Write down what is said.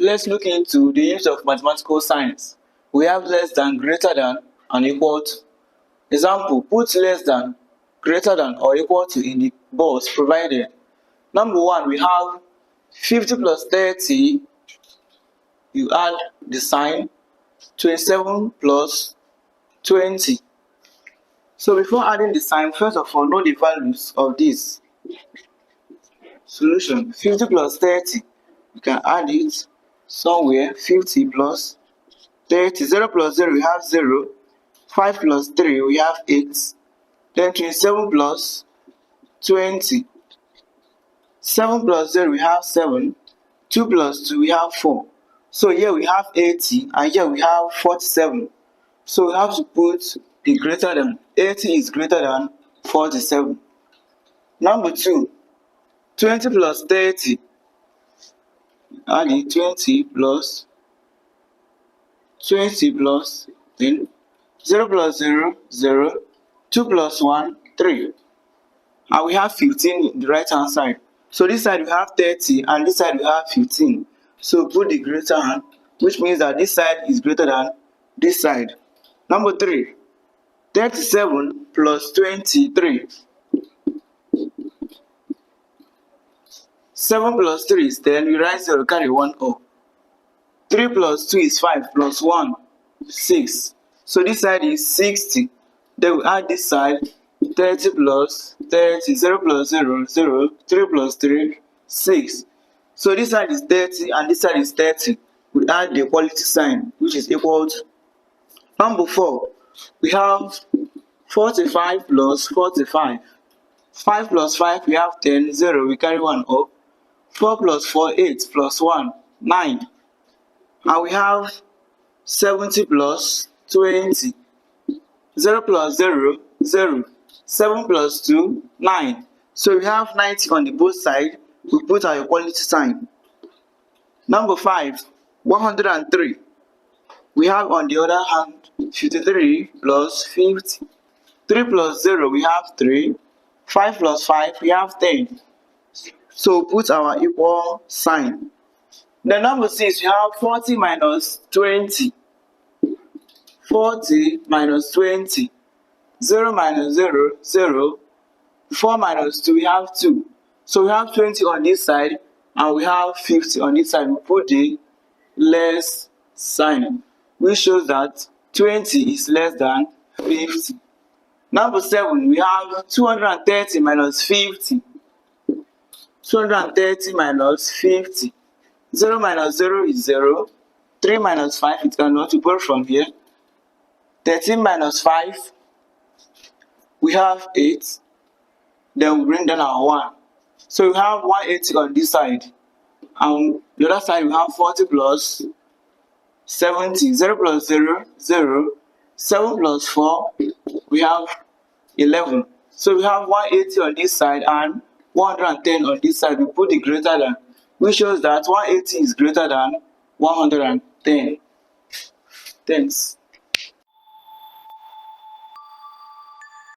Let's look into the use of mathematical signs. We have less than, greater than, and equal to. Example, put less than, greater than, or equal to in the box provided. Number 1, we have 50 plus 30, you add the sign, 27 plus 20. So before adding the sign, first of all, know the values of this solution. 50 plus 30, you can add it somewhere. 50 plus 30, 0 plus 0, we have 0. 5 plus 3, we have 8. Then 27 plus 20. 7 plus 0, we have 7. 2 plus 2, we have 4. So here we have 80, and here we have 47. So we have to put the greater than. 80 is greater than 47. Number 2, 20 plus 30. Add it, 20 plus 20 plus 10. 0 plus 0, 0. 2 plus 1, 3. And we have 15 in the right hand side. So this side we have 30 and this side we have 15. So put the greater hand, which means that this side is greater than this side. Number 3, 37 plus 23. 7 plus 3 is 10, we write 0, carry 1 up. 3 plus 2 is 5, plus 1, 6. So this side is 60. Then we add this side, 30 plus 30, 0 plus 0, 0, 3 plus 3, 6. So this side is 30 and this side is 30. We add the equality sign, which is equal to. Number 4, we have 45 plus 45. 5 plus 5, we have 10, 0, we carry 1 up. 4 plus 4, 8, plus 1, 9. And we have 70 plus 20. 0 plus 0, 0. 7 plus 2, 9. So we have 90 on the both sides. We put our equality sign. Number 5, 103. We have on the other hand 53 plus 50. 3 plus 0, we have 3. 5 plus 5, we have 10. So put our equal sign. The number 6, we have 40 minus 20. 40 minus 20. 0 minus 0, 0. 4 minus 2, we have 2. So we have 20 on this side and we have 50 on this side. We put the less sign, which shows that 20 is less than 50. Number 7, we have 230 minus 50. 230 minus 50. 0 minus 0 is 0. 3 minus 5, it cannot be brought from here. 13 minus 5, we have 8. Then we bring down our 1. So we have 180 on this side. And the other side we have 40 plus 70. 0 plus 0, 0. 7 plus 4, we have 11. So we have 180 on this side and 110 on this side. We put the greater than, which shows that 180 is greater than 110. Thanks.